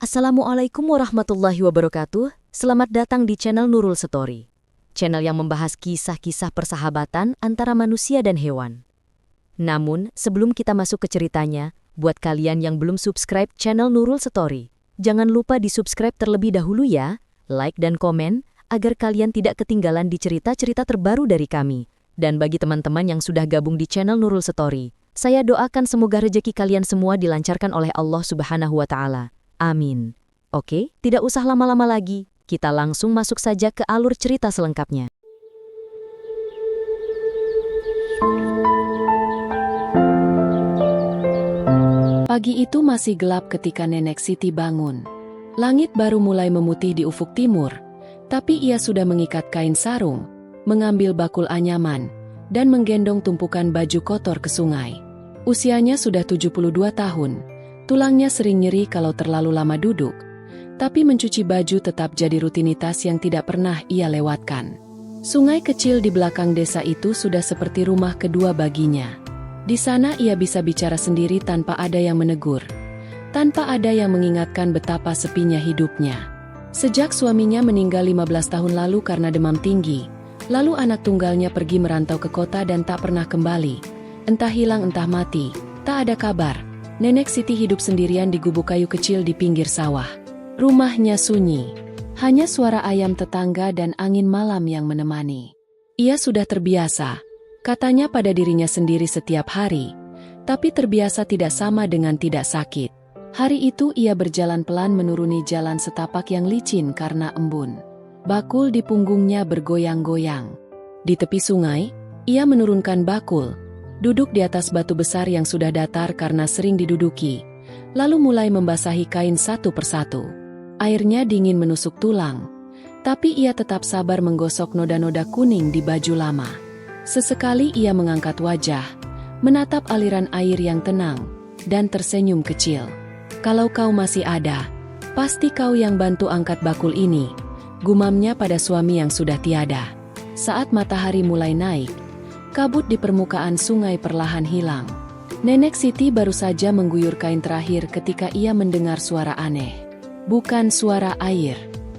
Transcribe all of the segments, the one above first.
Assalamualaikum warahmatullahi wabarakatuh. Selamat datang di channel Nurul Story. Channel yang membahas kisah-kisah persahabatan antara manusia dan hewan. Namun, sebelum kita masuk ke ceritanya, buat kalian yang belum subscribe channel Nurul Story, jangan lupa di-subscribe terlebih dahulu ya, like dan komen, agar kalian tidak ketinggalan di cerita-cerita terbaru dari kami. Dan bagi teman-teman yang sudah gabung di channel Nurul Story, saya doakan semoga rezeki kalian semua dilancarkan oleh Allah Subhanahu wa Ta'ala. Amin. Oke, tidak usah lama-lama lagi. Kita langsung masuk saja ke alur cerita selengkapnya. Pagi itu masih gelap ketika Nenek Siti bangun. Langit baru mulai memutih di ufuk timur, tapi ia sudah mengikat kain sarung, mengambil bakul anyaman, dan menggendong tumpukan baju kotor ke sungai. Usianya sudah 72 tahun. Tulangnya sering nyeri kalau terlalu lama duduk, tapi mencuci baju tetap jadi rutinitas yang tidak pernah ia lewatkan. Sungai kecil di belakang desa itu sudah seperti rumah kedua baginya. Di sana ia bisa bicara sendiri tanpa ada yang menegur, tanpa ada yang mengingatkan betapa sepinya hidupnya. Sejak suaminya meninggal 15 tahun lalu karena demam tinggi, lalu anak tunggalnya pergi merantau ke kota dan tak pernah kembali. Entah hilang entah mati, tak ada kabar. Nenek Siti hidup sendirian di gubuk kayu kecil di pinggir sawah. Rumahnya sunyi, hanya suara ayam tetangga dan angin malam yang menemani. Ia sudah terbiasa, katanya pada dirinya sendiri setiap hari, tapi terbiasa tidak sama dengan tidak sakit. Hari itu ia berjalan pelan menuruni jalan setapak yang licin karena embun. Bakul di punggungnya bergoyang-goyang. Di tepi sungai, ia menurunkan bakul, duduk di atas batu besar yang sudah datar karena sering diduduki, lalu mulai membasahi kain satu persatu. Airnya dingin menusuk tulang, tapi ia tetap sabar menggosok noda-noda kuning di baju lama. Sesekali ia mengangkat wajah, menatap aliran air yang tenang, dan tersenyum kecil. "Kalau kau masih ada, pasti kau yang bantu angkat bakul ini," gumamnya pada suami yang sudah tiada. Saat matahari mulai naik, kabut di permukaan sungai perlahan hilang. Nenek Siti baru saja mengguyur kain terakhir ketika ia mendengar suara aneh. Bukan suara air,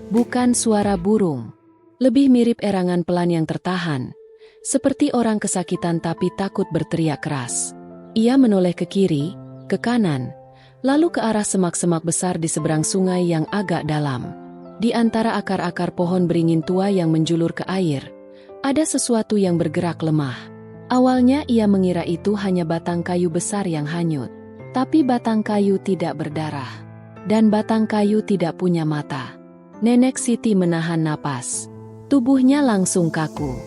bukan suara burung. Lebih mirip erangan pelan yang tertahan, seperti orang kesakitan tapi takut berteriak keras. Ia menoleh ke kiri, ke kanan, lalu ke arah semak-semak besar di seberang sungai yang agak dalam. Di antara akar-akar pohon beringin tua yang menjulur ke air, ada sesuatu yang bergerak lemah. Awalnya ia mengira itu hanya batang kayu besar yang hanyut. Tapi batang kayu tidak berdarah. Dan batang kayu tidak punya mata. Nenek Siti menahan napas. Tubuhnya langsung kaku.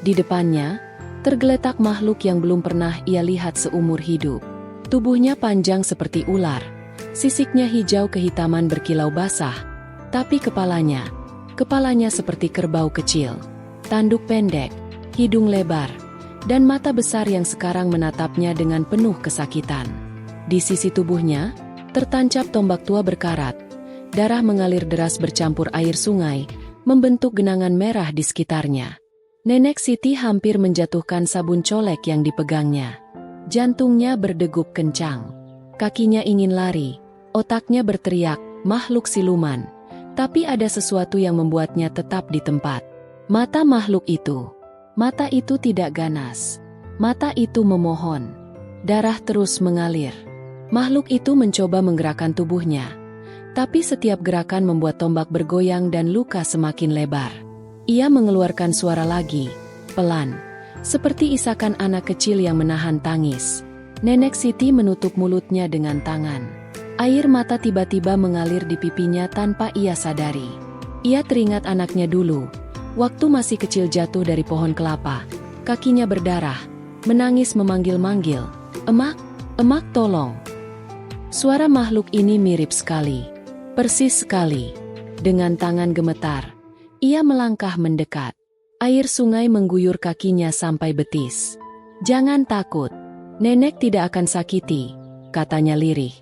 Di depannya, tergeletak makhluk yang belum pernah ia lihat seumur hidup. Tubuhnya panjang seperti ular. Sisiknya hijau kehitaman berkilau basah. Tapi kepalanya seperti kerbau kecil. Tanduk pendek, hidung lebar, dan mata besar yang sekarang menatapnya dengan penuh kesakitan. Di sisi tubuhnya, tertancap tombak tua berkarat. Darah mengalir deras bercampur air sungai, membentuk genangan merah di sekitarnya. Nenek Siti hampir menjatuhkan sabun colek yang dipegangnya. Jantungnya berdegup kencang. Kakinya ingin lari, otaknya berteriak, makhluk siluman. Tapi ada sesuatu yang membuatnya tetap di tempat. Mata makhluk itu. Mata itu tidak ganas. Mata itu memohon. Darah terus mengalir. Makhluk itu mencoba menggerakkan tubuhnya. Tapi setiap gerakan membuat tombak bergoyang dan luka semakin lebar. Ia mengeluarkan suara lagi, pelan. Seperti isakan anak kecil yang menahan tangis. Nenek Siti menutup mulutnya dengan tangan. Air mata tiba-tiba mengalir di pipinya tanpa ia sadari. Ia teringat anaknya dulu. Waktu masih kecil jatuh dari pohon kelapa, kakinya berdarah, menangis memanggil-manggil, "Emak, emak tolong." Suara makhluk ini mirip sekali, persis sekali. Dengan tangan gemetar, ia melangkah mendekat. Air sungai mengguyur kakinya sampai betis. "Jangan takut, nenek tidak akan sakiti," katanya lirih.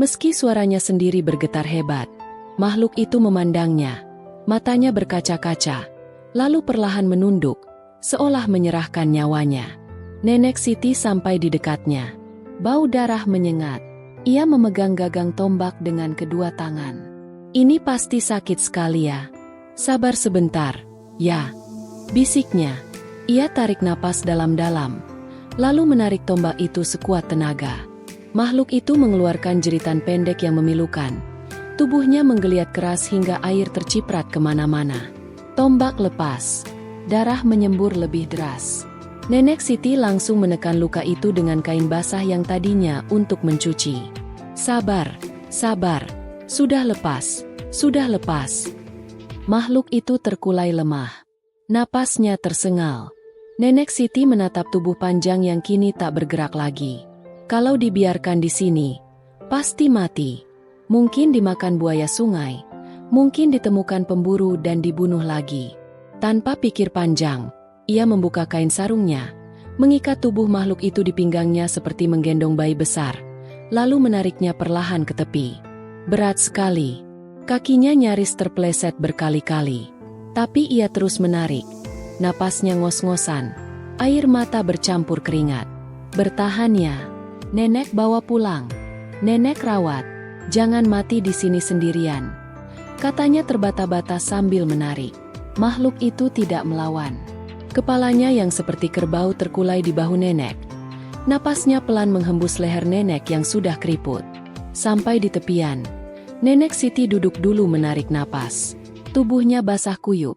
Meski suaranya sendiri bergetar hebat, makhluk itu memandangnya, matanya berkaca-kaca. Lalu perlahan menunduk, seolah menyerahkan nyawanya. Nenek Siti sampai di dekatnya. Bau darah menyengat. Ia memegang gagang tombak dengan kedua tangan. Ini pasti sakit sekali ya. Sabar sebentar, ya. Bisiknya. Ia tarik napas dalam-dalam, lalu menarik tombak itu sekuat tenaga. Makhluk itu mengeluarkan jeritan pendek yang memilukan. Tubuhnya menggeliat keras hingga air terciprat kemana-mana. Tombak lepas. Darah menyembur lebih deras. Nenek Siti langsung menekan luka itu dengan kain basah yang tadinya untuk mencuci. Sabar, sabar. Sudah lepas, sudah lepas. Makhluk itu terkulai lemah. Napasnya tersengal. Nenek Siti menatap tubuh panjang yang kini tak bergerak lagi. Kalau dibiarkan di sini, pasti mati. Mungkin dimakan buaya sungai, mungkin ditemukan pemburu dan dibunuh lagi. Tanpa pikir panjang, ia membuka kain sarungnya, mengikat tubuh makhluk itu di pinggangnya seperti menggendong bayi besar, lalu menariknya perlahan ke tepi. Berat sekali. Kakinya nyaris terpeleset berkali-kali. Tapi ia terus menarik. Napasnya ngos-ngosan. Air mata bercampur keringat. Bertahan ya. Nenek bawa pulang. Nenek rawat. Jangan mati di sini sendirian. Katanya terbata-bata sambil menarik. Makhluk itu tidak melawan. Kepalanya yang seperti kerbau terkulai di bahu nenek. Napasnya pelan menghembus leher nenek yang sudah keriput. Sampai di tepian, Nenek Siti duduk dulu menarik napas. Tubuhnya basah kuyup.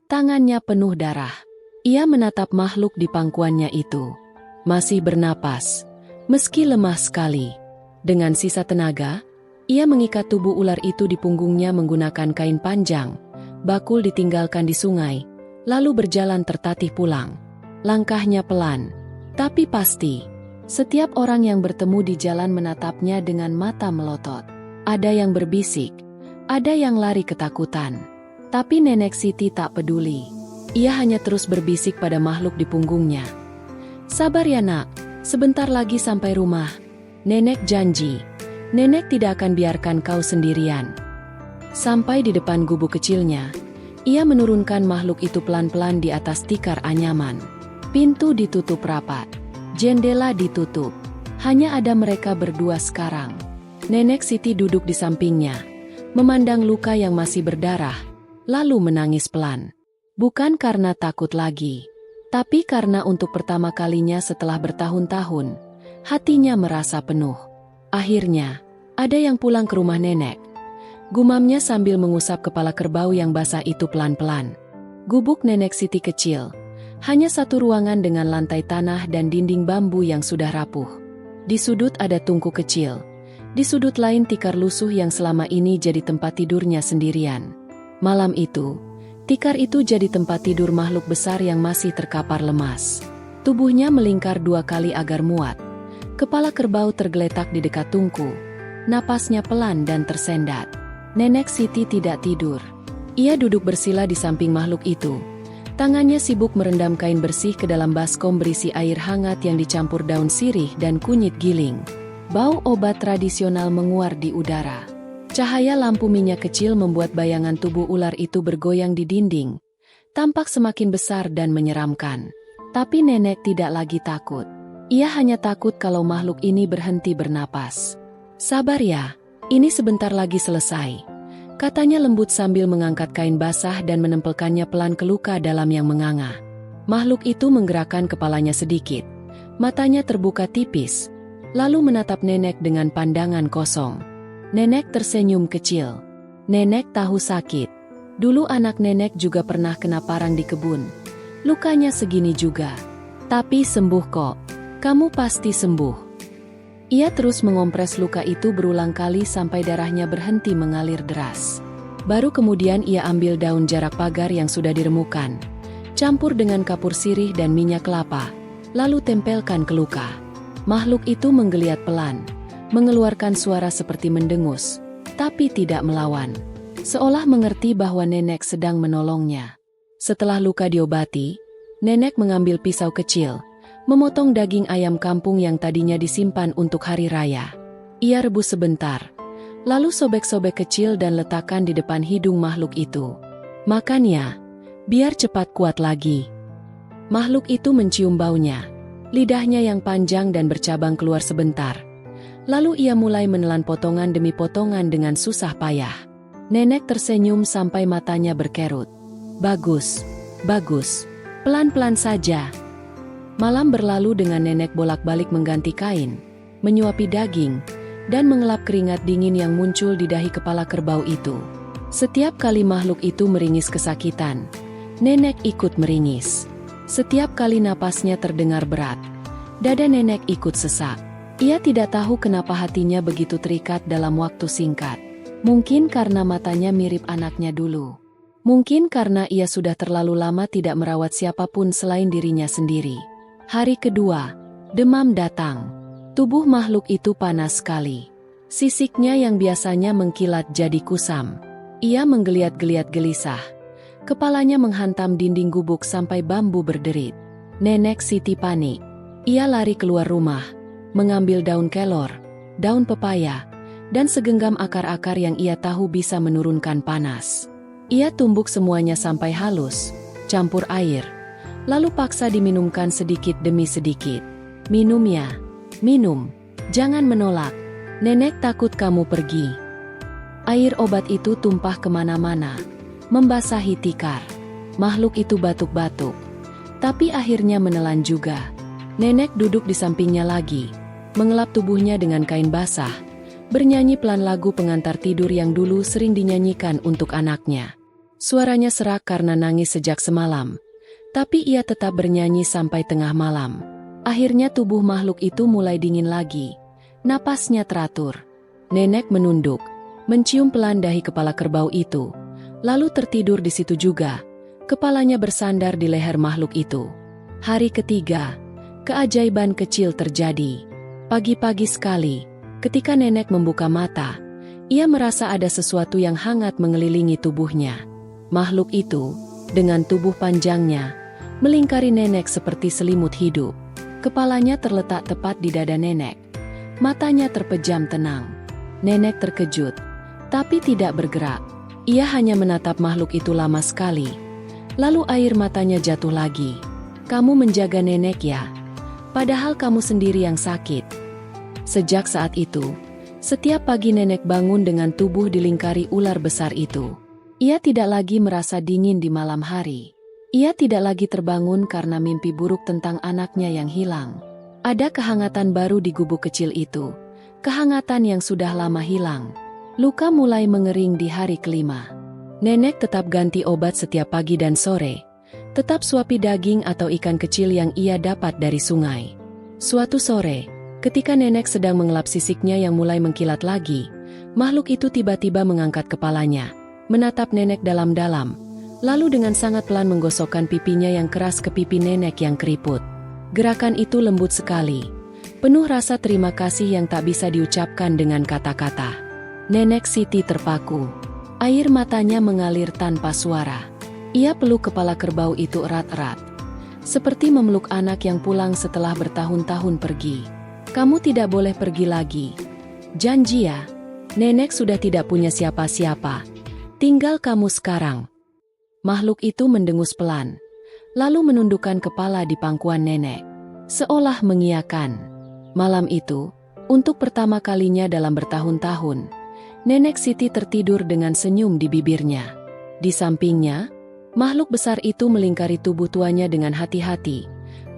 Tangannya penuh darah. Ia menatap makhluk di pangkuannya itu. Masih bernapas, meski lemah sekali. Dengan sisa tenaga, ia mengikat tubuh ular itu di punggungnya menggunakan kain panjang. Bakul ditinggalkan di sungai, lalu berjalan tertatih pulang. Langkahnya pelan, tapi pasti. Setiap orang yang bertemu di jalan menatapnya dengan mata melotot. Ada yang berbisik, ada yang lari ketakutan. Tapi Nenek Siti tak peduli. Ia hanya terus berbisik pada makhluk di punggungnya. Sabar ya nak, sebentar lagi sampai rumah. Nenek janji, nenek tidak akan biarkan kau sendirian. Sampai di depan gubuk kecilnya, ia menurunkan makhluk itu pelan-pelan di atas tikar anyaman. Pintu ditutup rapat, jendela ditutup. Hanya ada mereka berdua sekarang. Nenek Siti duduk di sampingnya, memandang luka yang masih berdarah, lalu menangis pelan. Bukan karena takut lagi, tapi karena untuk pertama kalinya setelah bertahun-tahun, hatinya merasa penuh. Akhirnya, ada yang pulang ke rumah nenek. Gumamnya sambil mengusap kepala kerbau yang basah itu pelan-pelan. Gubuk Nenek Siti kecil, hanya satu ruangan dengan lantai tanah dan dinding bambu yang sudah rapuh. Di sudut ada tungku kecil. Di sudut lain tikar lusuh yang selama ini jadi tempat tidurnya sendirian. Malam itu, tikar itu jadi tempat tidur makhluk besar yang masih terkapar lemas. Tubuhnya melingkar 2 kali agar muat. Kepala kerbau tergeletak di dekat tungku. Napasnya pelan dan tersendat. Nenek Siti tidak tidur. Ia duduk bersila di samping makhluk itu. Tangannya sibuk merendam kain bersih ke dalam baskom berisi air hangat yang dicampur daun sirih dan kunyit giling. Bau obat tradisional menguar di udara. Cahaya lampu minyak kecil membuat bayangan tubuh ular itu bergoyang di dinding. Tampak semakin besar dan menyeramkan. Tapi nenek tidak lagi takut. Ia hanya takut kalau makhluk ini berhenti bernapas. Sabar ya, ini sebentar lagi selesai. Katanya lembut sambil mengangkat kain basah dan menempelkannya pelan ke luka dalam yang menganga. Makhluk itu menggerakkan kepalanya sedikit. Matanya terbuka tipis. Lalu menatap nenek dengan pandangan kosong. Nenek tersenyum kecil. Nenek tahu sakit. Dulu anak nenek juga pernah kena parang di kebun. Lukanya segini juga. Tapi sembuh kok. Kamu pasti sembuh. Ia terus mengompres luka itu berulang kali sampai darahnya berhenti mengalir deras. Baru kemudian ia ambil daun jarak pagar yang sudah diremukan. Campur dengan kapur sirih dan minyak kelapa. Lalu tempelkan ke luka. Makhluk itu menggeliat pelan, mengeluarkan suara seperti mendengus, tapi tidak melawan. Seolah mengerti bahwa nenek sedang menolongnya. Setelah luka diobati, nenek mengambil pisau kecil, memotong daging ayam kampung yang tadinya disimpan untuk hari raya. Ia rebus sebentar, lalu sobek-sobek kecil dan letakkan di depan hidung makhluk itu. Makan ya, biar cepat kuat lagi. Makhluk itu mencium baunya. Lidahnya yang panjang dan bercabang keluar sebentar. Lalu ia mulai menelan potongan demi potongan dengan susah payah. Nenek tersenyum sampai matanya berkerut. Bagus, bagus. Pelan-pelan saja. Malam berlalu dengan nenek bolak-balik mengganti kain, menyuapi daging, dan mengelap keringat dingin yang muncul di dahi kepala kerbau itu. Setiap kali makhluk itu meringis kesakitan, nenek ikut meringis. Setiap kali napasnya terdengar berat, dada nenek ikut sesak. Ia tidak tahu kenapa hatinya begitu terikat dalam waktu singkat. Mungkin karena matanya mirip anaknya dulu. Mungkin karena ia sudah terlalu lama tidak merawat siapapun selain dirinya sendiri. Hari kedua, demam datang. Tubuh makhluk itu panas sekali. Sisiknya yang biasanya mengkilat jadi kusam. Ia menggeliat-geliat gelisah. Kepalanya menghantam dinding gubuk sampai bambu berderit. Nenek Siti panik. Ia lari keluar rumah, mengambil daun kelor, daun pepaya, dan segenggam akar-akar yang ia tahu bisa menurunkan panas. Ia tumbuk semuanya sampai halus, campur air, lalu paksa diminumkan sedikit demi sedikit. Minum ya, minum, jangan menolak. Nenek takut kamu pergi. Air obat itu tumpah kemana-mana, membasahi tikar. Makhluk itu batuk-batuk, tapi akhirnya menelan juga. Nenek duduk di sampingnya lagi, mengelap tubuhnya dengan kain basah, bernyanyi pelan lagu pengantar tidur yang dulu sering dinyanyikan untuk anaknya. Suaranya serak karena nangis sejak semalam, tapi ia tetap bernyanyi sampai tengah malam. Akhirnya tubuh makhluk itu mulai dingin lagi, napasnya teratur. Nenek menunduk, mencium pelan dahi kepala kerbau itu, lalu tertidur di situ juga. Kepalanya bersandar di leher makhluk itu. Hari ketiga, keajaiban kecil terjadi. Pagi-pagi sekali, ketika nenek membuka mata, ia merasa ada sesuatu yang hangat mengelilingi tubuhnya. Makhluk itu, dengan tubuh panjangnya, melingkari nenek seperti selimut hidup. Kepalanya terletak tepat di dada nenek. Matanya terpejam tenang. Nenek terkejut, tapi tidak bergerak. Ia hanya menatap makhluk itu lama sekali. Lalu air matanya jatuh lagi. Kamu menjaga nenek ya? Padahal kamu sendiri yang sakit. Sejak saat itu, setiap pagi nenek bangun dengan tubuh dilingkari ular besar itu. Ia tidak lagi merasa dingin di malam hari. Ia tidak lagi terbangun karena mimpi buruk tentang anaknya yang hilang. Ada kehangatan baru di gubuk kecil itu. Kehangatan yang sudah lama hilang. Luka mulai mengering di hari kelima. Nenek tetap ganti obat setiap pagi dan sore. Tetap suapi daging atau ikan kecil yang ia dapat dari sungai. Suatu sore, ketika nenek sedang mengelap sisiknya yang mulai mengkilat lagi, makhluk itu tiba-tiba mengangkat kepalanya, menatap nenek dalam-dalam, lalu dengan sangat pelan menggosokkan pipinya yang keras ke pipi nenek yang keriput. Gerakan itu lembut sekali, penuh rasa terima kasih yang tak bisa diucapkan dengan kata-kata. Nenek Siti terpaku. Air matanya mengalir tanpa suara. Ia peluk kepala kerbau itu erat-erat, seperti memeluk anak yang pulang setelah bertahun-tahun pergi. Kamu tidak boleh pergi lagi. Janji ya, nenek sudah tidak punya siapa-siapa. Tinggal kamu sekarang. Makhluk itu mendengus pelan, lalu menundukkan kepala di pangkuan nenek, seolah mengiyakan. Malam itu, untuk pertama kalinya dalam bertahun-tahun, Nenek Siti tertidur dengan senyum di bibirnya. Di sampingnya, makhluk besar itu melingkari tubuh tuanya dengan hati-hati,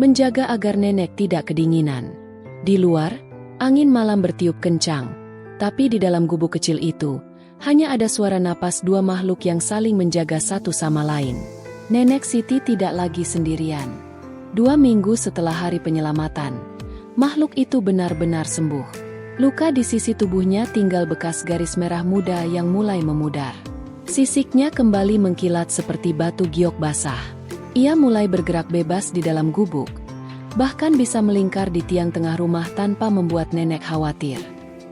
menjaga agar nenek tidak kedinginan. Di luar, angin malam bertiup kencang, tapi di dalam gubuk kecil itu, hanya ada suara napas dua makhluk yang saling menjaga satu sama lain. Nenek Siti tidak lagi sendirian. 2 minggu setelah hari penyelamatan, makhluk itu benar-benar sembuh. Luka di sisi tubuhnya tinggal bekas garis merah muda yang mulai memudar. Sisiknya kembali mengkilat seperti batu giok basah. Ia mulai bergerak bebas di dalam gubuk, bahkan bisa melingkar di tiang tengah rumah tanpa membuat nenek khawatir.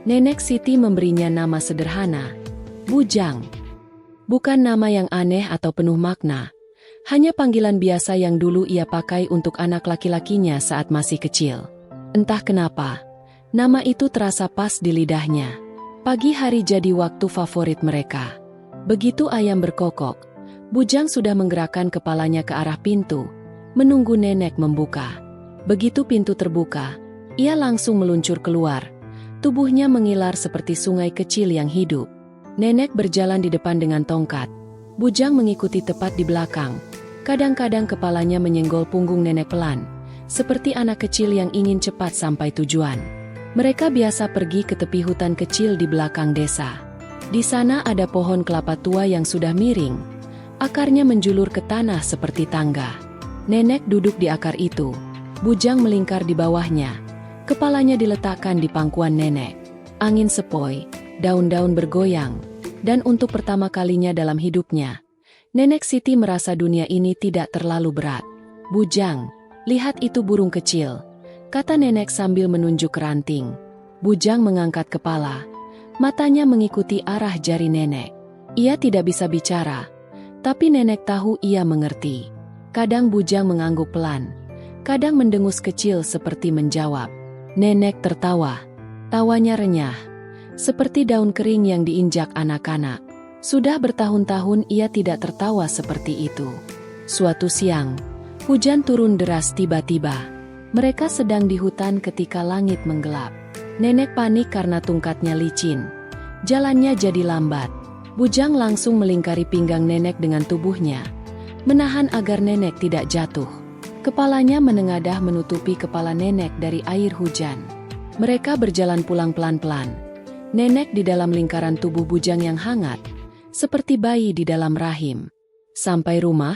Nenek Siti memberinya nama sederhana, Bujang. Bukan nama yang aneh atau penuh makna, hanya panggilan biasa yang dulu ia pakai untuk anak laki-lakinya saat masih kecil. Entah kenapa, nama itu terasa pas di lidahnya. Pagi hari jadi waktu favorit mereka. Begitu ayam berkokok, Bujang sudah menggerakkan kepalanya ke arah pintu, menunggu nenek membuka. Begitu pintu terbuka, ia langsung meluncur keluar. Tubuhnya mengilar seperti sungai kecil yang hidup. Nenek berjalan di depan dengan tongkat. Bujang mengikuti tepat di belakang. Kadang-kadang kepalanya menyenggol punggung nenek pelan, seperti anak kecil yang ingin cepat sampai tujuan. Mereka biasa pergi ke tepi hutan kecil di belakang desa. Di sana ada pohon kelapa tua yang sudah miring. Akarnya menjulur ke tanah seperti tangga. Nenek duduk di akar itu. Bujang melingkar di bawahnya. Kepalanya diletakkan di pangkuan nenek. Angin sepoi, daun-daun bergoyang. Dan untuk pertama kalinya dalam hidupnya, Nenek Siti merasa dunia ini tidak terlalu berat. "Bujang, lihat itu burung kecil," kata nenek sambil menunjuk ranting. Bujang mengangkat kepala. Matanya mengikuti arah jari nenek. Ia tidak bisa bicara, tapi nenek tahu ia mengerti. Kadang Bujang mengangguk pelan. Kadang mendengus kecil seperti menjawab. Nenek tertawa. Tawanya renyah, seperti daun kering yang diinjak anak-anak. Sudah bertahun-tahun ia tidak tertawa seperti itu. Suatu siang, hujan turun deras tiba-tiba. Mereka sedang di hutan ketika langit menggelap. Nenek panik karena tongkatnya licin. Jalannya jadi lambat. Bujang langsung melingkari pinggang nenek dengan tubuhnya, menahan agar nenek tidak jatuh. Kepalanya menengadah menutupi kepala nenek dari air hujan. Mereka berjalan pulang pelan-pelan. Nenek di dalam lingkaran tubuh Bujang yang hangat, seperti bayi di dalam rahim. Sampai rumah,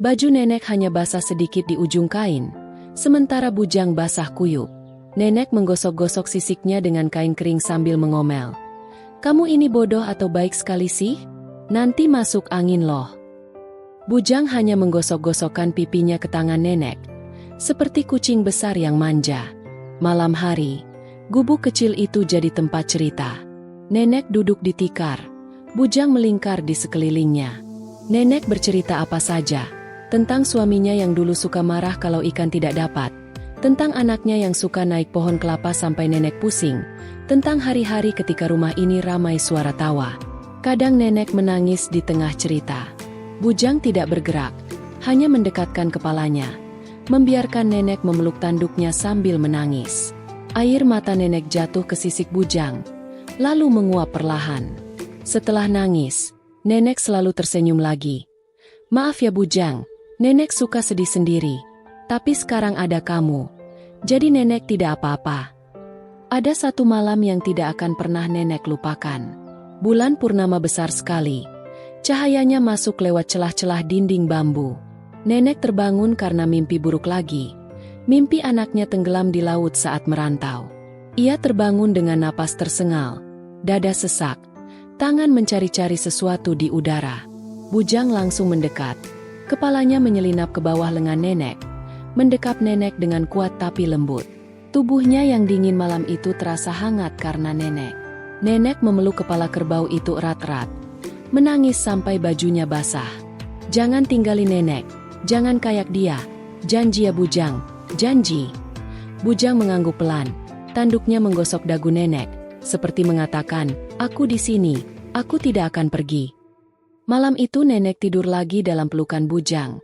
baju nenek hanya basah sedikit di ujung kain, sementara Bujang basah kuyup. Nenek menggosok-gosok sisiknya dengan kain kering sambil mengomel. "Kamu ini bodoh atau baik sekali sih? Nanti masuk angin loh." Bujang hanya menggosok-gosokkan pipinya ke tangan nenek, seperti kucing besar yang manja. Malam hari, gubuk kecil itu jadi tempat cerita. Nenek duduk di tikar, Bujang melingkar di sekelilingnya. Nenek bercerita apa saja, tentang suaminya yang dulu suka marah kalau ikan tidak dapat, tentang anaknya yang suka naik pohon kelapa sampai nenek pusing, tentang hari-hari ketika rumah ini ramai suara tawa. Kadang nenek menangis di tengah cerita. Bujang tidak bergerak, hanya mendekatkan kepalanya, membiarkan nenek memeluk tanduknya sambil menangis. Air mata nenek jatuh ke sisik Bujang, lalu menguap perlahan. Setelah nangis, nenek selalu tersenyum lagi. "Maaf ya Bujang, nenek suka sedih sendiri. Tapi sekarang ada kamu, jadi nenek tidak apa-apa." Ada satu malam yang tidak akan pernah nenek lupakan. Bulan purnama besar sekali. Cahayanya masuk lewat celah-celah dinding bambu. Nenek terbangun karena mimpi buruk lagi. Mimpi anaknya tenggelam di laut saat merantau. Ia terbangun dengan napas tersengal, dada sesak, tangan mencari-cari sesuatu di udara. Bujang langsung mendekat. Kepalanya menyelinap ke bawah lengan nenek, mendekap nenek dengan kuat tapi lembut. Tubuhnya yang dingin malam itu terasa hangat karena nenek. Nenek memeluk kepala kerbau itu erat-erat, menangis sampai bajunya basah. "Jangan tinggalin nenek, jangan kayak dia. Janji ya Bujang, janji." Bujang mengangguk pelan, tanduknya menggosok dagu nenek, seperti mengatakan, "Aku di sini, aku tidak akan pergi." Malam itu nenek tidur lagi dalam pelukan Bujang,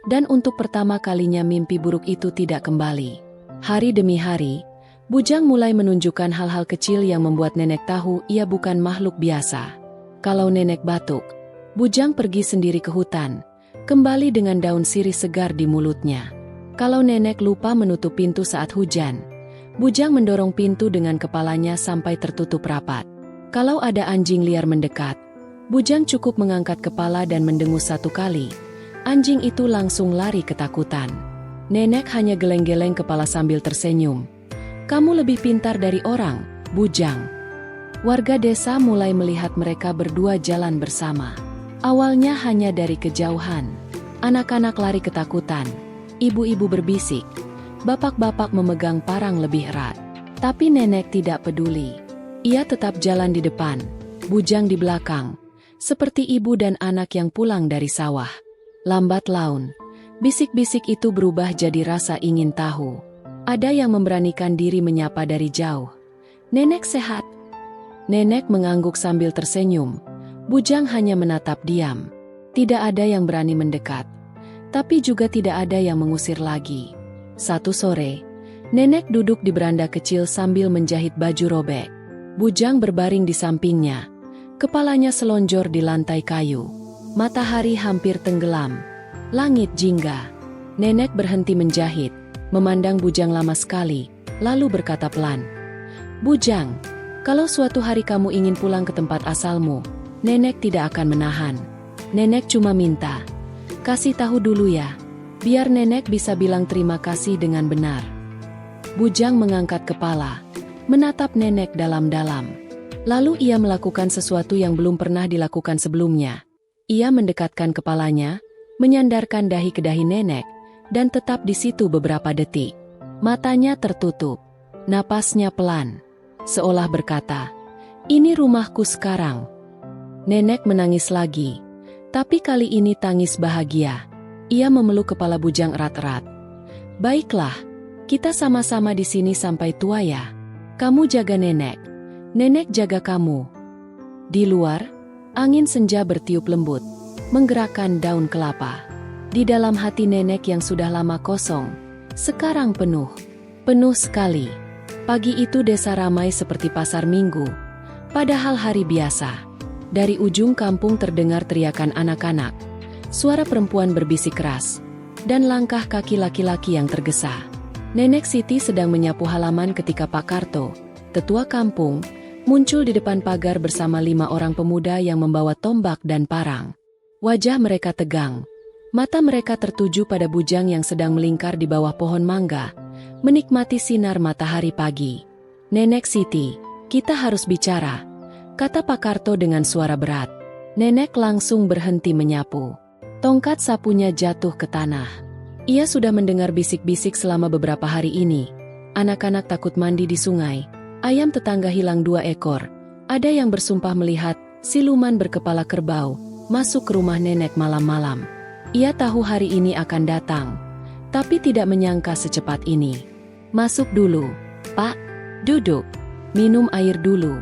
dan untuk pertama kalinya mimpi buruk itu tidak kembali. Hari demi hari, Bujang mulai menunjukkan hal-hal kecil yang membuat nenek tahu ia bukan makhluk biasa. Kalau nenek batuk, Bujang pergi sendiri ke hutan, kembali dengan daun sirih segar di mulutnya. Kalau nenek lupa menutup pintu saat hujan, Bujang mendorong pintu dengan kepalanya sampai tertutup rapat. Kalau ada anjing liar mendekat, Bujang cukup mengangkat kepala dan mendengus satu kali. Anjing itu langsung lari ketakutan. Nenek hanya geleng-geleng kepala sambil tersenyum. "Kamu lebih pintar dari orang, Bujang." Warga desa mulai melihat mereka berdua jalan bersama. Awalnya hanya dari kejauhan. Anak-anak lari ketakutan. Ibu-ibu berbisik. Bapak-bapak memegang parang lebih erat. Tapi nenek tidak peduli. Ia tetap jalan di depan, Bujang di belakang, seperti ibu dan anak yang pulang dari sawah. Lambat laun, bisik-bisik itu berubah jadi rasa ingin tahu. Ada yang memberanikan diri menyapa dari jauh. "Nenek sehat?" Nenek mengangguk sambil tersenyum. Bujang hanya menatap diam. Tidak ada yang berani mendekat, tapi juga tidak ada yang mengusir lagi. Satu sore, nenek duduk di beranda kecil sambil menjahit baju robek. Bujang berbaring di sampingnya, Kepalanya selonjor di lantai kayu. Matahari hampir tenggelam. Langit jingga. Nenek berhenti menjahit, memandang Bujang lama sekali, lalu berkata pelan, "Bujang, kalau suatu hari kamu ingin pulang ke tempat asalmu, Nenek tidak akan menahan. Nenek cuma minta, kasih tahu dulu ya, biar Nenek bisa bilang terima kasih dengan benar." Bujang mengangkat kepala, menatap Nenek dalam-dalam. Lalu ia melakukan sesuatu yang belum pernah dilakukan sebelumnya. Ia mendekatkan kepalanya, menyandarkan dahi ke dahi Nenek, dan tetap di situ beberapa detik. Matanya tertutup, napasnya pelan, seolah berkata, "Ini rumahku sekarang." Nenek menangis lagi, tapi kali ini tangis bahagia. Ia memeluk kepala Bujang erat-erat. "Baiklah, kita sama-sama di sini sampai tua ya. Kamu jaga Nenek. Nenek jaga kamu." Di luar, angin senja bertiup lembut, menggerakkan daun kelapa. Di dalam hati Nenek yang sudah lama kosong, sekarang penuh. Penuh sekali. Pagi itu desa ramai seperti pasar minggu. Padahal hari biasa. Dari ujung kampung terdengar teriakan anak-anak, suara perempuan berbisik keras, dan langkah kaki laki-laki yang tergesa. Nenek Siti sedang menyapu halaman ketika Pak Karto, tetua kampung, muncul di depan pagar bersama 5 orang pemuda yang membawa tombak dan parang. Wajah mereka tegang. Mata mereka tertuju pada Bujang yang sedang melingkar di bawah pohon mangga, menikmati sinar matahari pagi. "Nenek Siti, kita harus bicara," kata Pak Karto dengan suara berat. Nenek langsung berhenti menyapu. Tongkat sapunya jatuh ke tanah. Ia sudah mendengar bisik-bisik selama beberapa hari ini. Anak-anak takut mandi di sungai. Ayam tetangga hilang 2 ekor. Ada yang bersumpah melihat siluman berkepala kerbau masuk ke rumah Nenek malam-malam. Ia tahu hari ini akan datang, tapi tidak menyangka secepat ini. "Masuk dulu, Pak. Duduk. Minum air dulu,"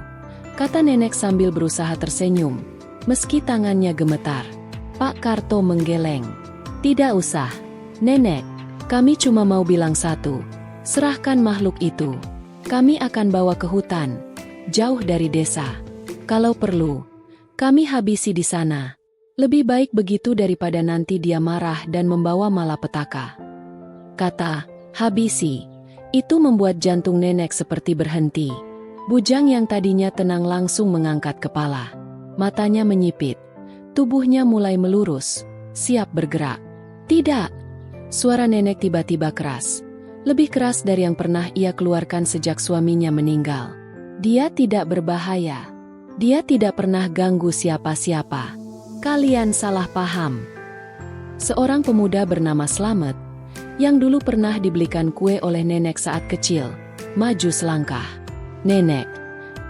kata Nenek sambil berusaha tersenyum, meski tangannya gemetar. Pak Karto menggeleng. "Tidak usah, Nenek. Kami cuma mau bilang satu. Serahkan makhluk itu. Kami akan bawa ke hutan, jauh dari desa. Kalau perlu, kami habisi di sana. Lebih baik begitu daripada nanti dia marah dan membawa malapetaka." Kata "habisi" itu membuat jantung Nenek seperti berhenti. Bujang yang tadinya tenang langsung mengangkat kepala. Matanya menyipit. Tubuhnya mulai melurus, siap bergerak. "Tidak!" Suara Nenek tiba-tiba keras. Lebih keras dari yang pernah ia keluarkan sejak suaminya meninggal. "Dia tidak berbahaya. Dia tidak pernah ganggu siapa-siapa. Kalian salah paham." Seorang pemuda bernama Slamet, yang dulu pernah dibelikan kue oleh Nenek saat kecil, maju selangkah. "Nenek,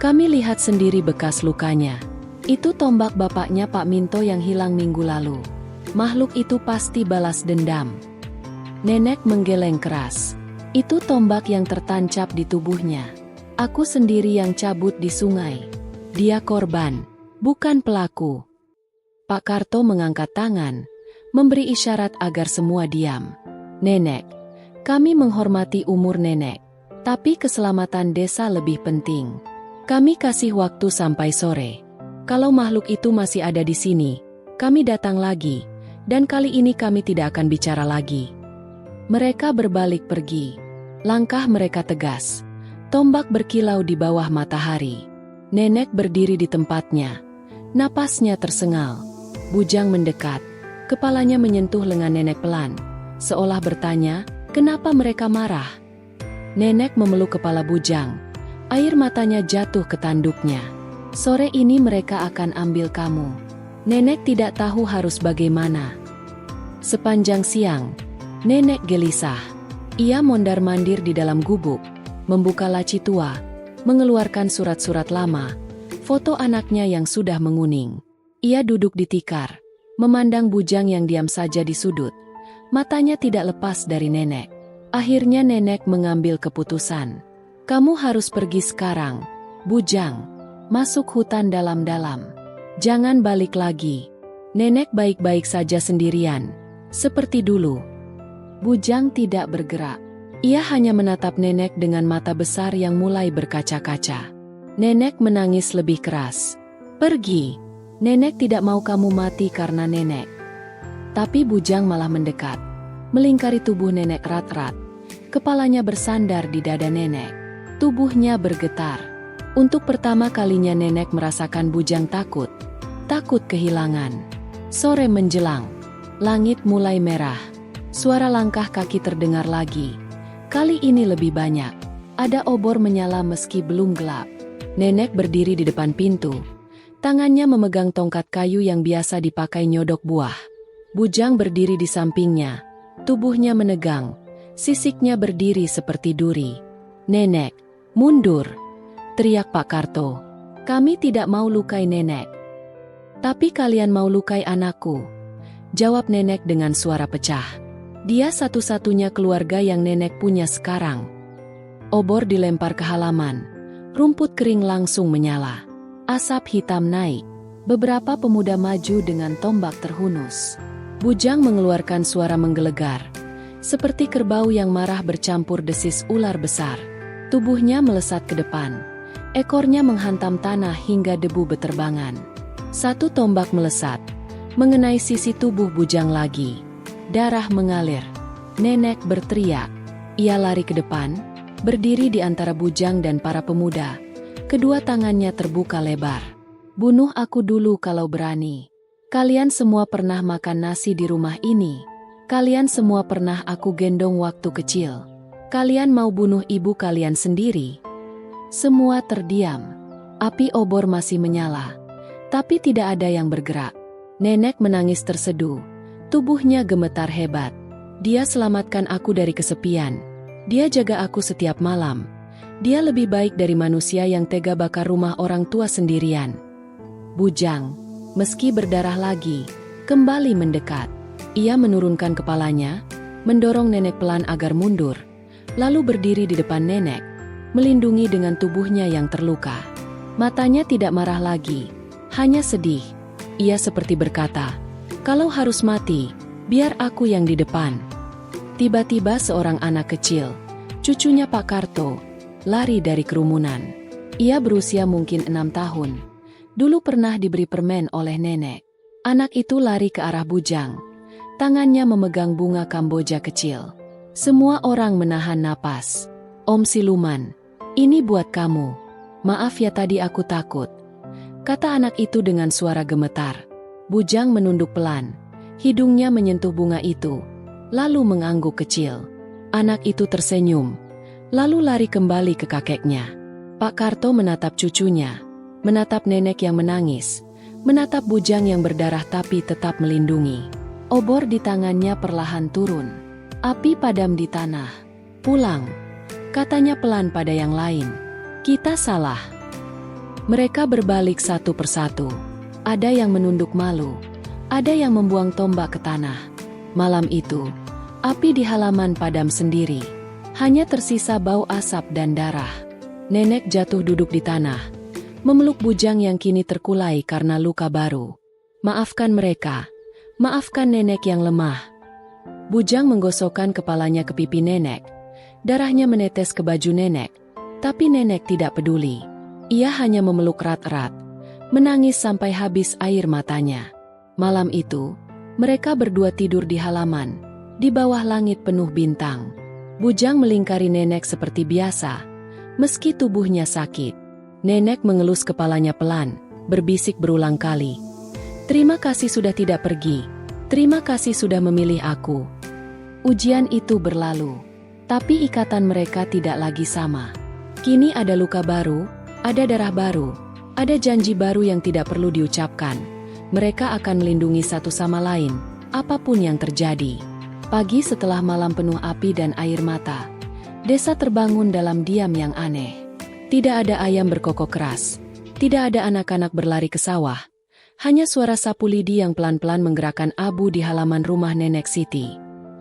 kami lihat sendiri bekas lukanya. Itu tombak bapaknya Pak Minto yang hilang minggu lalu. Makhluk itu pasti balas dendam." Nenek menggeleng keras. "Itu tombak yang tertancap di tubuhnya. Aku sendiri yang cabut di sungai. Dia korban, bukan pelaku." Pak Karto mengangkat tangan, memberi isyarat agar semua diam. "Nenek, kami menghormati umur Nenek, tapi keselamatan desa lebih penting. Kami kasih waktu sampai sore. Kalau makhluk itu masih ada di sini, kami datang lagi, dan kali ini kami tidak akan bicara lagi." Mereka berbalik pergi. Langkah mereka tegas. Tombak berkilau di bawah matahari. Nenek berdiri di tempatnya. Napasnya tersengal. Bujang mendekat. Kepalanya menyentuh lengan Nenek pelan, seolah bertanya, "Kenapa mereka marah?" Nenek memeluk kepala Bujang. Air matanya jatuh ke tanduknya. "Sore ini mereka akan ambil kamu." Nenek tidak tahu harus bagaimana. Sepanjang siang, Nenek gelisah. Ia mondar-mandir di dalam gubuk, membuka laci tua, mengeluarkan surat-surat lama, foto anaknya yang sudah menguning. Ia duduk di tikar, memandang Bujang yang diam saja di sudut. Matanya tidak lepas dari Nenek. Akhirnya Nenek mengambil keputusan. "Kamu harus pergi sekarang, Bujang. Masuk hutan dalam-dalam. Jangan balik lagi." Nenek baik-baik saja sendirian, seperti dulu. Bujang tidak bergerak. Ia hanya menatap Nenek dengan mata besar yang mulai berkaca-kaca. Nenek menangis lebih keras. Pergi. Nenek tidak mau kamu mati karena nenek. Tapi bujang malah mendekat, melingkari tubuh nenek erat-erat. Kepalanya bersandar di dada nenek. Tubuhnya bergetar. Untuk pertama kalinya nenek merasakan bujang takut. Takut kehilangan. Sore menjelang. Langit mulai merah. Suara langkah kaki terdengar lagi. Kali ini lebih banyak. Ada obor menyala meski belum gelap. Nenek berdiri di depan pintu. Tangannya memegang tongkat kayu yang biasa dipakai nyodok buah. Bujang berdiri di sampingnya. Tubuhnya menegang. Sisiknya berdiri seperti duri. "Nenek, mundur!" teriak Pak Karto. "Kami tidak mau lukai nenek." "Tapi kalian mau lukai anakku," jawab nenek dengan suara pecah. Dia satu-satunya keluarga yang nenek punya sekarang. Obor dilempar ke halaman. Rumput kering langsung menyala. Asap hitam naik. Beberapa pemuda maju dengan tombak terhunus. Bujang mengeluarkan suara menggelegar. Seperti kerbau yang marah bercampur desis ular besar. Tubuhnya melesat ke depan. Ekornya menghantam tanah hingga debu beterbangan. Satu tombak melesat. Mengenai sisi tubuh bujang lagi. Darah mengalir. Nenek berteriak. Ia lari ke depan. Berdiri di antara bujang dan para pemuda. Kedua tangannya terbuka lebar. "Bunuh aku dulu kalau berani. Kalian semua pernah makan nasi di rumah ini. Kalian semua pernah aku gendong waktu kecil. Kalian mau bunuh ibu kalian sendiri?" Semua terdiam. Api obor masih menyala. Tapi tidak ada yang bergerak. Nenek menangis terseduh. Tubuhnya gemetar hebat. "Dia selamatkan aku dari kesepian. Dia jaga aku setiap malam. Dia lebih baik dari manusia yang tega bakar rumah orang tua sendirian." Bujang, meski berdarah lagi, kembali mendekat. Ia menurunkan kepalanya, mendorong nenek pelan agar mundur, lalu berdiri di depan nenek, melindungi dengan tubuhnya yang terluka. Matanya tidak marah lagi, hanya sedih. Ia seperti berkata, "Kalau harus mati, biar aku yang di depan." Tiba-tiba seorang anak kecil, cucunya Pak Karto, lari dari kerumunan. Ia berusia mungkin 6 tahun. Dulu pernah diberi permen oleh nenek. Anak itu lari ke arah bujang. Tangannya memegang bunga kamboja kecil. Semua orang menahan napas. "Om Siluman, ini buat kamu. Maaf ya tadi aku takut," kata anak itu dengan suara gemetar. Bujang menunduk pelan. Hidungnya menyentuh bunga itu, lalu mengangguk kecil. Anak itu tersenyum. Lalu lari kembali ke kakeknya. Pak Karto menatap cucunya, menatap nenek yang menangis, menatap bujang yang berdarah tapi tetap melindungi. Obor di tangannya perlahan turun. Api padam di tanah. "Pulang," katanya pelan pada yang lain. "Kita salah." Mereka berbalik satu persatu. Ada yang menunduk malu. Ada yang membuang tombak ke tanah. Malam itu, api di halaman padam sendiri. Hanya tersisa bau asap dan darah. Nenek jatuh duduk di tanah, memeluk bujang yang kini terkulai karena luka baru. "Maafkan mereka. Maafkan nenek yang lemah." Bujang menggosokkan kepalanya ke pipi nenek. Darahnya menetes ke baju nenek. Tapi nenek tidak peduli. Ia hanya memeluk erat-erat, menangis sampai habis air matanya. Malam itu, mereka berdua tidur di halaman, di bawah langit penuh bintang. Bujang melingkari nenek seperti biasa, meski tubuhnya sakit. Nenek mengelus kepalanya pelan, berbisik berulang kali. "Terima kasih sudah tidak pergi. Terima kasih sudah memilih aku." Ujian itu berlalu, tapi ikatan mereka tidak lagi sama. Kini ada luka baru, ada darah baru, ada janji baru yang tidak perlu diucapkan. Mereka akan melindungi satu sama lain, apapun yang terjadi. Pagi setelah malam penuh api dan air mata, desa terbangun dalam diam yang aneh. Tidak ada ayam berkokok keras. Tidak ada anak-anak berlari ke sawah. Hanya suara sapu lidi yang pelan-pelan menggerakkan abu di halaman rumah Nenek Siti.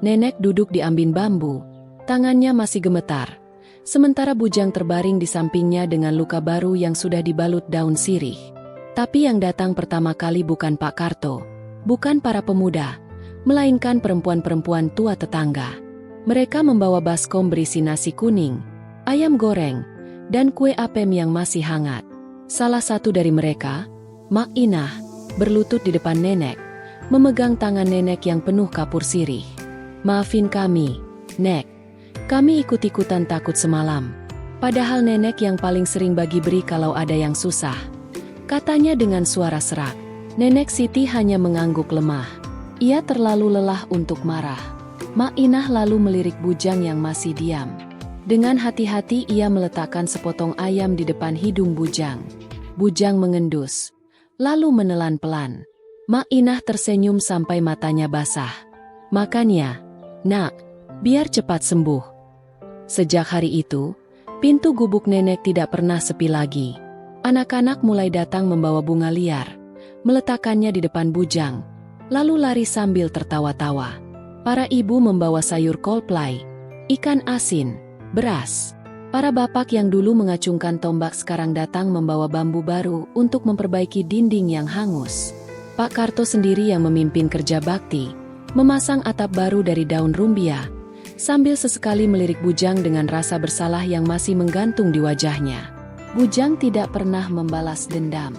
Nenek duduk di ambin bambu. Tangannya masih gemetar. Sementara bujang terbaring di sampingnya dengan luka baru yang sudah dibalut daun sirih. Tapi yang datang pertama kali bukan Pak Karto, bukan para pemuda, melainkan perempuan-perempuan tua tetangga. Mereka membawa baskom berisi nasi kuning, ayam goreng, dan kue apem yang masih hangat. Salah satu dari mereka, Mak Inah berlutut di depan nenek, memegang tangan nenek yang penuh kapur sirih. "Maafin kami, Nek. Kami ikut-ikutan takut semalam. Padahal nenek yang paling sering bagi beri kalau ada yang susah," katanya dengan suara serak. Nenek Siti hanya mengangguk lemah. Ia terlalu lelah untuk marah. Mak Inah lalu melirik Bujang yang masih diam. Dengan hati-hati ia meletakkan sepotong ayam di depan hidung Bujang. Bujang mengendus, lalu menelan pelan. Mak Inah tersenyum sampai matanya basah. "Makan ya, Nak, biar cepat sembuh." Sejak hari itu, pintu gubuk nenek tidak pernah sepi lagi. Anak-anak mulai datang membawa bunga liar, meletakkannya di depan Bujang, lalu lari sambil tertawa-tawa. Para ibu membawa sayur kolplai, ikan asin, beras. Para bapak yang dulu mengacungkan tombak sekarang datang membawa bambu baru untuk memperbaiki dinding yang hangus. Pak Karto sendiri yang memimpin kerja bakti, memasang atap baru dari daun rumbia, sambil sesekali melirik Bujang dengan rasa bersalah yang masih menggantung di wajahnya. Bujang tidak pernah membalas dendam.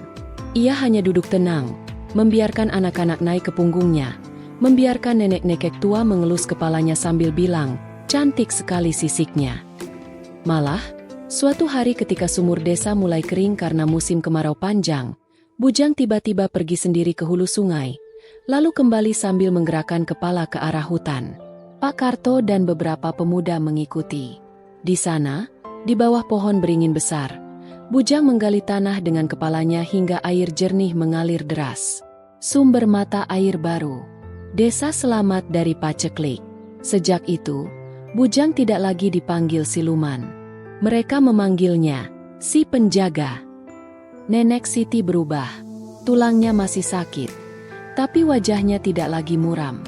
Ia hanya duduk tenang, membiarkan anak-anak naik ke punggungnya, membiarkan nenek-nenek tua mengelus kepalanya sambil bilang, "Cantik sekali sisiknya." Malah, suatu hari ketika sumur desa mulai kering karena musim kemarau panjang, Bujang tiba-tiba pergi sendiri ke hulu sungai, lalu kembali sambil menggerakkan kepala ke arah hutan. Pak Karto dan beberapa pemuda mengikuti. Di sana, di bawah pohon beringin besar, Bujang menggali tanah dengan kepalanya hingga air jernih mengalir deras. Sumber mata air baru. Desa selamat dari paceklik. Sejak itu, Bujang tidak lagi dipanggil siluman. Mereka memanggilnya si penjaga. Nenek Siti berubah. Tulangnya masih sakit, tapi wajahnya tidak lagi muram.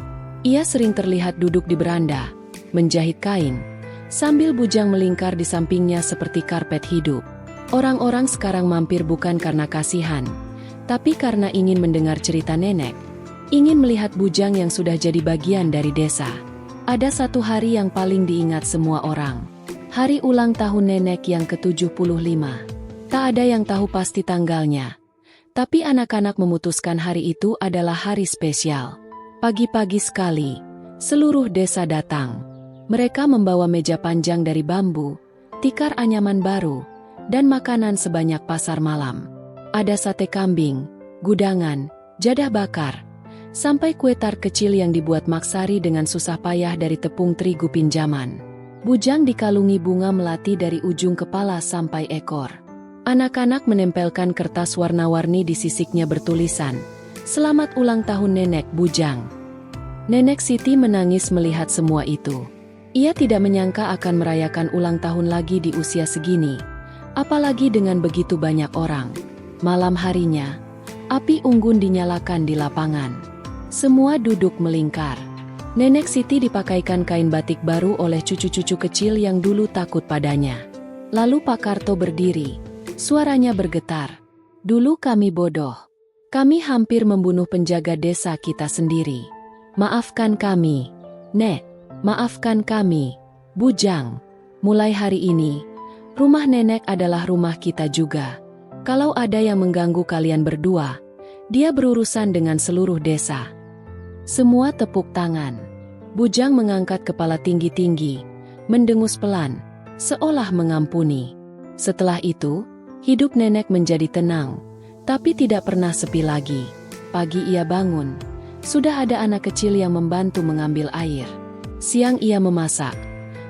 Ia sering terlihat duduk di beranda, menjahit kain, sambil Bujang melingkar di sampingnya seperti karpet hidup. Orang-orang sekarang mampir bukan karena kasihan, tapi karena ingin mendengar cerita nenek, ingin melihat Bujang yang sudah jadi bagian dari desa. Ada satu hari yang paling diingat semua orang. Hari ulang tahun nenek yang ke-75. Tak ada yang tahu pasti tanggalnya. Tapi anak-anak memutuskan hari itu adalah hari spesial. Pagi-pagi sekali, seluruh desa datang. Mereka membawa meja panjang dari bambu, tikar anyaman baru, dan makanan sebanyak pasar malam. Ada sate kambing, gudangan, jadah bakar, sampai kue tart kecil yang dibuat Maksari dengan susah payah dari tepung terigu pinjaman. Bujang dikalungi bunga melati dari ujung kepala sampai ekor. Anak-anak menempelkan kertas warna-warni di sisiknya bertulisan, "Selamat ulang tahun Nenek Bujang." Nenek Siti menangis melihat semua itu. Ia tidak menyangka akan merayakan ulang tahun lagi di usia segini, apalagi dengan begitu banyak orang. Malam harinya, api unggun dinyalakan di lapangan. Semua duduk melingkar. Nenek Siti dipakaikan kain batik baru oleh cucu-cucu kecil yang dulu takut padanya. Lalu Pak Karto berdiri. Suaranya bergetar. "Dulu kami bodoh. Kami hampir membunuh penjaga desa kita sendiri. Maafkan kami, Nek. Maafkan kami, Bujang. Mulai hari ini, rumah nenek adalah rumah kita juga. Kalau ada yang mengganggu kalian berdua, dia berurusan dengan seluruh desa." Semua tepuk tangan. Bujang mengangkat kepala tinggi-tinggi, mendengus pelan, seolah mengampuni. Setelah itu, hidup nenek menjadi tenang, tapi tidak pernah sepi lagi. Pagi ia bangun, sudah ada anak kecil yang membantu mengambil air. Siang ia memasak,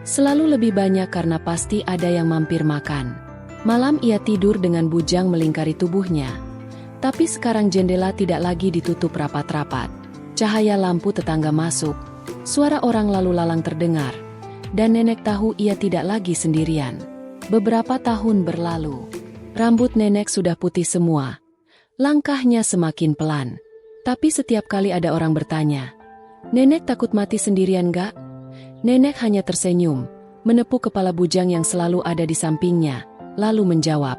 selalu lebih banyak karena pasti ada yang mampir makan. Malam ia tidur dengan Bujang melingkari tubuhnya. Tapi sekarang jendela tidak lagi ditutup rapat-rapat. Cahaya lampu tetangga masuk, suara orang lalu lalang terdengar, dan nenek tahu ia tidak lagi sendirian. Beberapa tahun berlalu. Rambut nenek sudah putih semua. Langkahnya semakin pelan. Tapi setiap kali ada orang bertanya, "Nenek takut mati sendirian gak?" Nenek hanya tersenyum, menepuk kepala Bujang yang selalu ada di sampingnya, lalu menjawab,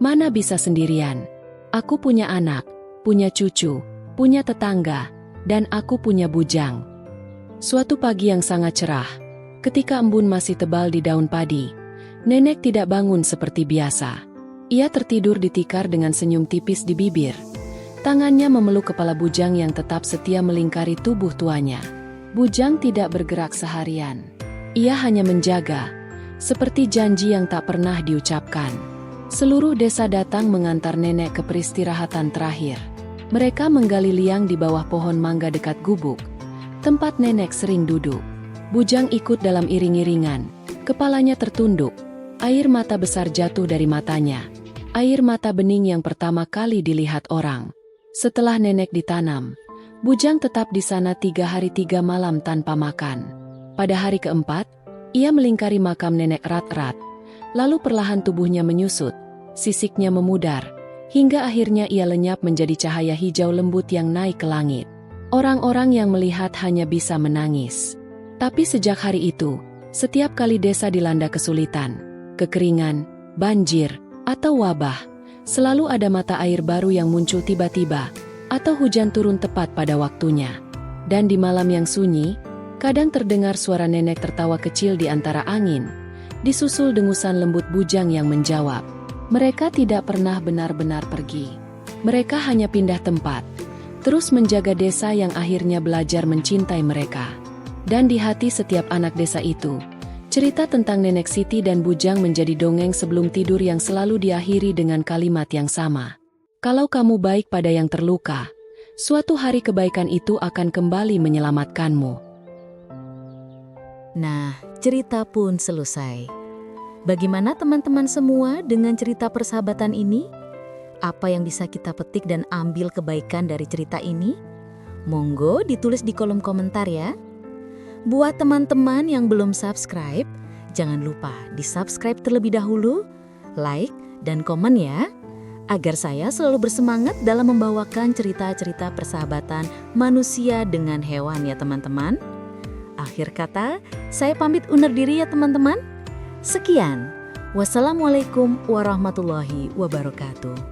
"Mana bisa sendirian? Aku punya anak, punya cucu, punya tetangga, dan aku punya Bujang." Suatu pagi yang sangat cerah, ketika embun masih tebal di daun padi, nenek tidak bangun seperti biasa. Ia tertidur di tikar dengan senyum tipis di bibir, Tangannya memeluk kepala Bujang yang tetap setia melingkari tubuh tuanya. Bujang tidak bergerak seharian. Ia hanya menjaga, seperti janji yang tak pernah diucapkan. Seluruh desa datang mengantar nenek ke peristirahatan terakhir. Mereka menggali liang di bawah pohon mangga dekat gubuk, tempat nenek sering duduk. Bujang ikut dalam iring-iringan, kepalanya tertunduk, air mata besar jatuh dari matanya. Air mata bening yang pertama kali dilihat orang. Setelah nenek ditanam, Bujang tetap di sana 3 hari 3 malam tanpa makan. Pada hari keempat, ia melingkari makam nenek erat-erat, lalu perlahan tubuhnya menyusut, sisiknya memudar, hingga akhirnya ia lenyap menjadi cahaya hijau lembut yang naik ke langit. Orang-orang yang melihat hanya bisa menangis. Tapi sejak hari itu, setiap kali desa dilanda kesulitan, kekeringan, banjir, atau wabah, selalu ada mata air baru yang muncul tiba-tiba, atau hujan turun tepat pada waktunya. Dan di malam yang sunyi, kadang terdengar suara nenek tertawa kecil di antara angin, disusul dengusan lembut Bujang yang menjawab. Mereka tidak pernah benar-benar pergi. Mereka hanya pindah tempat, terus menjaga desa yang akhirnya belajar mencintai mereka. Dan di hati setiap anak desa itu, cerita tentang Nenek Siti dan Bujang menjadi dongeng sebelum tidur yang selalu diakhiri dengan kalimat yang sama. Kalau kamu baik pada yang terluka, suatu hari kebaikan itu akan kembali menyelamatkanmu. Nah, cerita pun selesai. Bagaimana teman-teman semua dengan cerita persahabatan ini? Apa yang bisa kita petik dan ambil kebaikan dari cerita ini? Monggo ditulis di kolom komentar ya. Buat teman-teman yang belum subscribe, jangan lupa di-subscribe terlebih dahulu, like, dan komen ya, agar saya selalu bersemangat dalam membawakan cerita-cerita persahabatan manusia dengan hewan ya teman-teman. Akhir kata, saya pamit undur diri ya teman-teman. Sekian, wassalamualaikum warahmatullahi wabarakatuh.